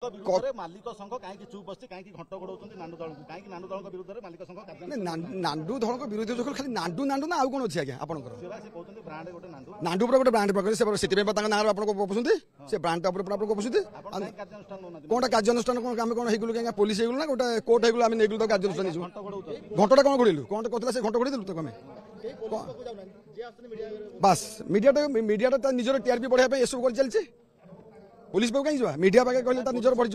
मालिक संघ कहीं चुप बस कहीं घंट गोड़ नांडू दल को कहीं नांडू दल विरुद्ध में मालिक संघ नांडू दल विरोध जो खाली नांडू नांडू ना आउ कौन अच्छे आज्ञा आपंकर ब्रांड गोटे नांडू नांडू गोटे ब्रांड प्रकार से ना गपुँच से ब्रांड गपुँच कौन कार्यानुष्ठान कौन आम कौन होगलु कहीं पुलिस होगलु ना गोटे कोर्ट होगलु आम नहीं कार्यानुष्ठान घंटा कौन घोड़ू कौन कहला से घंटा घोड़ी देलु तुम बास मीडिया निजर टीआरपी बढ़ाई ये सब कर चलছে पुलिस पाक कहीं जा मीडिया पाके कहले निजर बढ़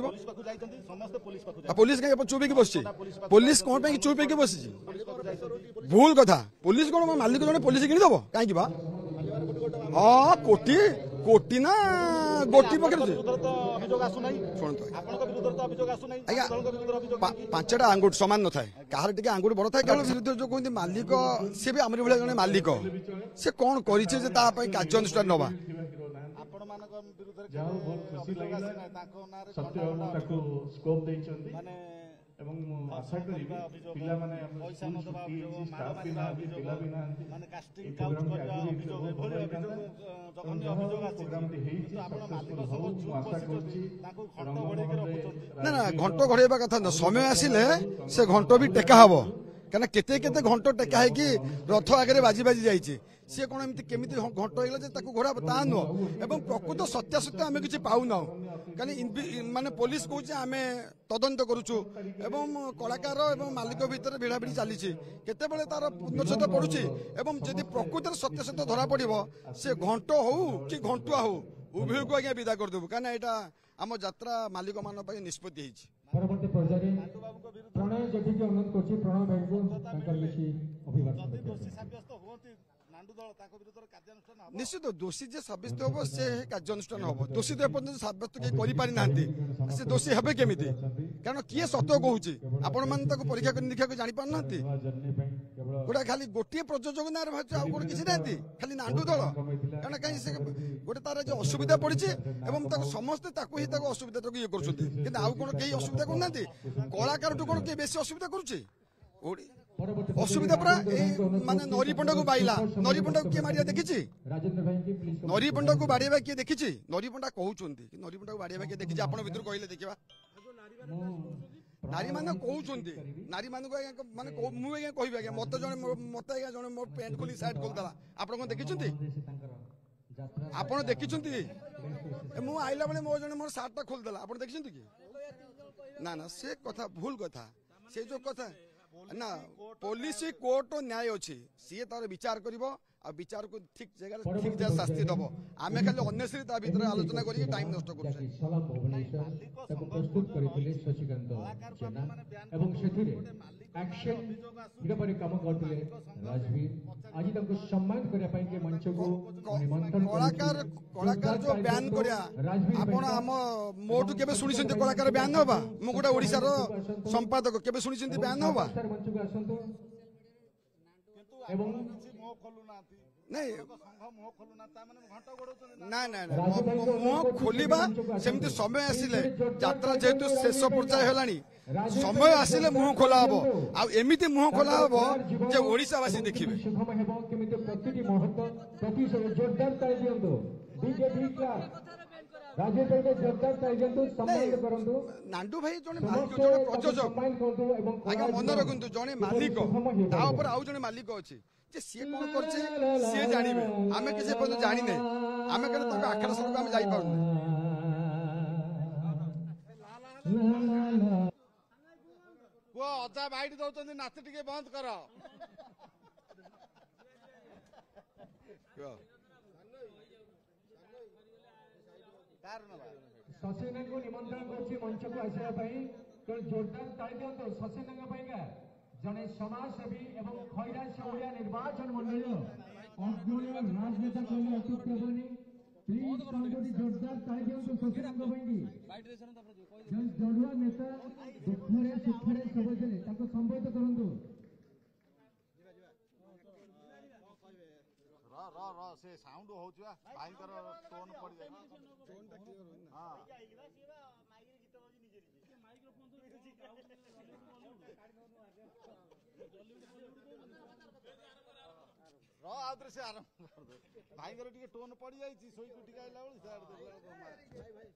पुलिस कहीं चुप होगी बस पुलिस कौन पे चुप होगी बस भूल कथा पुलिस कौन मालिक जन पुलिस किदब कहीं हाँ कोटी कोटी ना गोटी पकड़ पांचटा आंगुठ सामान न था कहार टे आंगुठ बड़ था विरुद्ध जो कहते मालिक सी भी आमरी भाई जन मालिक से कौन कर कार्यानुष्ठान नवा आशा करी पिला माने ना ना घंट घोड़ाइबा कथा न समय आसिले से घंट भी टेका हबो कना केते केते घंट टेका है कि रथ आगे बाजी बाजी जाइए सी कौन एमती केमी घंट हो घोड़ा ता नुह एवं प्रकृत सत्यासत्य आम कि पाऊना कहीं माने पुलिस कहे आम तदंत करुचु एवं कलाकार एवं मालिक भितर भिड़ाभिड़ी चली केते तार पूर्णछेद पड़ुची एवं जदि प्रकृत सत्यासत्य धरा पड़ से घंट हो कि घंटुआ हो उभय को आज्ञा विदा करदेबू कहीं यहाँ आम यात्रा मालिक मान निष्पत्ति परवर्ती पर्याय प्रणय जेठी अनुरोध करछि प्रणय भाई को तांकर लिखि अभिवादन निश्चित दोषी जे साब्यस्त हम से कार्यानुष्ठान हम दोषी तो एपर्यंत साब्यस्त कहीं करि ना से दोषी हे केमी कारण किए सत्य कहूँ आपण मैंने परीक्षा कर निरीक्षा जानी पारना गोटा खाली गोटे प्रयोजक ना गोटे किसी ना खाली नांडू दल कारण कहीं से गोटे तार जो असुविधा पड़ी समस्ते ही असुविधा ये कर आउ कौन कहीं असुविधा करना कलाकार कौन कहीं बेसी असुविधा करुचे असुविधा पूरा माने नरी पंडा को बाइला नरी पंडा को किए मारिया देखी नरी पंडा को बाड़ेबा किए देखी नरी पंडा कहते नरी पंडा को बाड़ेबा किए देखी आप भर कहले देखा नारी मैंने कहते नारी मान माने मुझे कह आज्ञा मत जन मत आज्ञा जन मो पैंट खोली साइड खोलदेला आप देखी आप देखी मु आइला बेले मो जन मोर सार्टा खोलदेला आप देखी कि ना ना से कथा भूल कथा से जो कथा ना पुलिस कोर्ट न्याय अच्छी सी तार विचार कर विचार को ठीक जगह ठीक जगह शास्ति दब आम खाली अन्य भर आलोचना कर टाइम नष्ट कलाकार कलाकार जो बैन करा मोटू के शुणी कलाकार बैन हवा मु गोटे ओडिशार संपादक के शुणी बैन हवा नहीं ना ना मुह खोलिबा सेमती समय आसिले यात्रा जेहेतु शेष पर्याय हेलानी समय आसिले मुह खोला हबो आ एमिति मुह खोला हबो जे ओडिशावासी देखिबे नांडू भाई जने मालिक जने प्रयोजक आगे मन रखु जने मालिक आउ जने मालिक अच्छी सी कौन कर सी जानवे आम किसी पर्यटन जानी ना आम कहीं आखड़ा सड़क आम जापर अजा बाइट दौरान नाच टे बंद कर शशिना को निमंत्रण करछि मंच को आसिया पई तो जोरदार ताली दियंतो शशिना पाइका जने समाजसेवी एवं खैरा सौरिया निर्वाचन मंडल अग्रणी राजनेता कहले अच्युत हेबनी प्लीज समझोटी जोरदार ताली दियंतो शशिना पाइकी जन जड़ुआ नेता दुखरे सुखरे सबजने ताको संबोधित करंतु से साउंड होचुआ भाईकर टोन पड़ जाय टोन ता क्लियर होई ना हां माइक रे गीत बजी निजे माइक्रोफोन तो आउथरे से आरंभ कर दे भाईकर टिके टोन पड़ जाय छी सोई कुटी आइला बेल से आड़ दे भाई भाई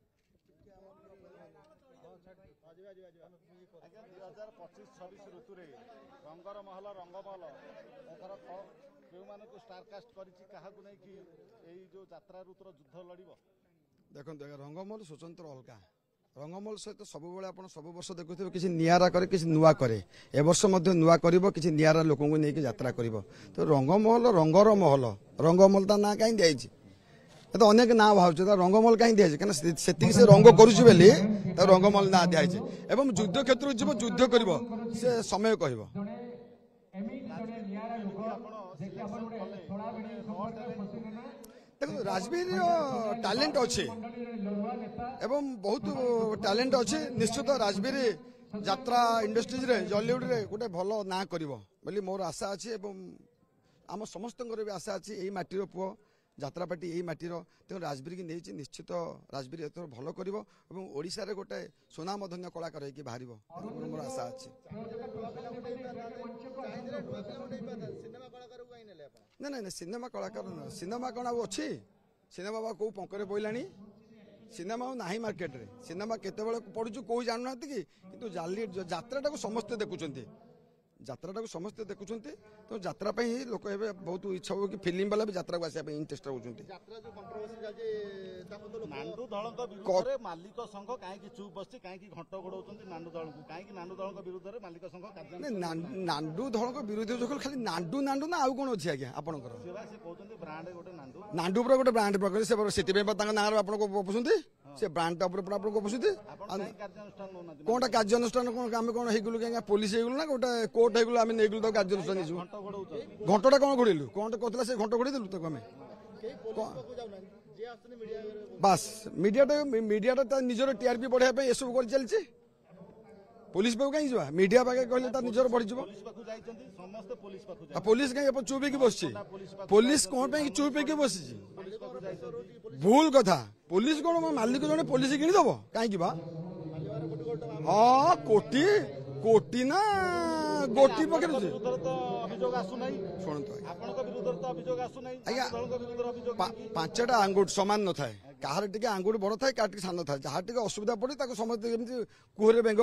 टिके ଆଜ୍ଞା 2025-26 ଋତୁରେ ରଙ୍ଗର ମହଲ ରଙ୍ଗମହଲ ଏଥର କେଉଁମାନଙ୍କୁ ଷ୍ଟାରକାଷ୍ଟ କରିଛି କାହାକୁ ନେଇକି ଏଇ ଯୋଉ ଯାତ୍ରା ଋତୁର ଯୁଦ୍ଧ ଲଢିବ? ଦେଖନ୍ତୁ ଆଜ୍ଞା ରଙ୍ଗମହଲ ସ୍ୱତନ୍ତ୍ର ଅଲଗା ରଙ୍ଗମହଲ ସହିତ ସବୁବେଳେ ଆପଣ ସବୁ ବର୍ଷ ଦେଖୁଥିବେ କିଛି ନିଆରା କରେ କିଛି ନୂଆ କରେ ଏ ବର୍ଷ ମଧ୍ୟ ନୂଆ କରିବ କିଛି ନିଆରା ଲୋକଙ୍କୁ ନେଇକି ଯାତ୍ରା କରିବ ତ ରଙ୍ଗମହଲ ରଙ୍ଗର ମହଲ ରଙ୍ଗମହଲ ତା ନାଁ କାହିଁ ଦିଆଯାଇଛି ଏ ତ ଅନେକ ନାଁ ବାହାରୁଛି ତା ରଙ୍ଗମହଲ କାହିଁ ଦିଆଯାଇଛି କାରଣ ସେତିକି ସେ ରଙ୍ଗ କରୁଛି ବୋଲି ତା ରଙ୍ଗମହଲ ନାଁ ଦିଆଯାଇଛି ଏବଂ ଯୁଦ୍ଧ କ୍ଷେତ୍ରକୁ ଯିବ ଯୁଦ୍ଧ କରିବ ସେ ସମୟ କହିବ ଦେଖନ୍ତୁ ରାଜବୀର ଟ୍ୟାଲେଣ୍ଟ ଅଛି ଏବଂ ବହୁତ ଟ୍ୟାଲେଣ୍ଟ ଅଛି ନିଶ୍ଚିତ ରାଜବୀର ଯାତ୍ରା ଇଣ୍ଡଷ୍ଟ୍ରିଜରେ ଜଲିଉଡରେ ଗୋଟେ ଭଲ ନାଁ କରିବ ବୋଲି ମୋର ଆଶା ଅଛି ଏବଂ ଆମ ସମସ୍ତଙ୍କର ବି ଆଶା ଅଛି ଏଇ ମାଟିର ପୁଅ ଯାତ୍ରାପାଟି ଏଇ ମାଟିର ତେଣୁ ରାଜବୀରକି ନେଇଛି ନିଶ୍ଚିତ ରାଜବୀର ଏଥର ଭଲ କରିବ ଏବଂ ଓଡ଼ିଶାରେ ଗୋଟେ ସୁନାମଧନ୍ୟ କଳାକାର ହେଇକି ବାହାରିବ ମୋର ଆଶା ଅଛି ନା ନାଇଁ ସିନେମା କଳାକାର ନୁହଁ ସିନେମା କ'ଣ ଆଉ ଅଛି ସିନେମା ବା କୋଉ ପଙ୍କରେ ପଇଲାଣି ସିନେମା ଆଉ ନାହିଁ ମାର୍କେଟରେ ସିନେମା କେତେବେଳେ ପଡୁଛୁ କୋଉ ଜାଣୁନାହାନ୍ତି କି କିନ୍ତୁ ଯାତ୍ରାଟାକୁ ସମସ୍ତେ ଦେଖୁଛନ୍ତି ଯାତ୍ରାଟାକୁ ସମସ୍ତେ ଦେଖୁଛନ୍ତି ତ ଯାତ୍ରା ପାଇଁ ଲୋକ ଏବେ ବହୁତ ଇଚ୍ଛା ହୁଏ କି ଫିଲ୍ମ ବାଲା ବି ଯାତ୍ରାକୁ ଆସିବା ପାଇଁ ଇଣ୍ଟରେଷ୍ଟ ରହୁଛନ୍ତି ନାଣ୍ଡୁ ଦଳଙ୍କ ବିରୁଦ୍ଧରେ ମାଲିକ ସଂଘ କାହିଁକି ଚୁପ୍ ବସିଛି କାହିଁକି ଘଣ୍ଟ ଘୋଡଉଛନ୍ତି ନାଣ୍ଡୁ ଦଳଙ୍କୁ କାହିଁକି ନାଣ୍ଡୁ ଦଳଙ୍କ ବିରୁଦ୍ଧରେ ମାଲିକ ସଂଘ ନାଣ୍ଡୁ ଦଳଙ୍କ ବିରୋଧୀ ଯୋଉ ଖାଲି ନାଣ୍ଡୁ ନା ଆଉ କ'ଣ ଅଛି ଆଜ୍ଞା ଆପଣଙ୍କର ସେ କହୁଛନ୍ତି ବ୍ରାଣ୍ଡ ଗୋଟେ ନାଣ୍ଡୁ ଉପରେ ଗୋଟେ ବ୍ରାଣ୍ଡ ପ୍ରକାର ସେଥିପାଇଁ ତାଙ୍କ ନାଁରେ ଆପଣ ଗପୁଛନ୍ତି ସେ ବ୍ରାଣ୍ଡଟା ଉପରେ ଆପଣ ଗପୁଛନ୍ତି କଣଟା କାର୍ଯ୍ୟାନୁଷ୍ଠାନ କଣ ଆମେ କଣ ହେଇଗଲୁ କାହିଁକି ପୋଲିସ ହେଇଗଲୁ ନା ଗୋଟେ କୋର୍ଟ ହେଇଗଲୁ ଆମେ ନେଇଗଲୁ ତାକୁ କାର୍ଯ୍ୟାନୁଷ୍ଠାନ ନେଇଯିବୁ ଘଣ୍ଟଟା କଣ ଘୋଡେଇଲୁ କଣ କହୁଥିଲା ସେ ଘଣ୍ଟ ଘୋଡେଇ ଦେଲୁ ତାକୁ ଆମେ ବାସ୍ ମିଡିଆଟା ତା ନିଜର ଟିଆରପି ବଢେଇବା ପାଇଁ ଏସବୁ କରି ଚାଲିଛି पुलिस पाखु कहीं जा मीडिया पाखे कहले ता निजर बढ़ी जीव पुलिस कहीं चुप होगी बस पुलिस कौन पे चुप होगी बस भूल कथा पुलिस कौन मालिक जने पुलिस किदब कहीं हाँ कोटी कोटी ना गोटी पकड़ पांचटा आंगुठ सामान न थाए कहार टे आंगुठ बड़ थाए कहार सान थाए जहाँ टे असुविधा पड़े समस्त कुहरे बेंग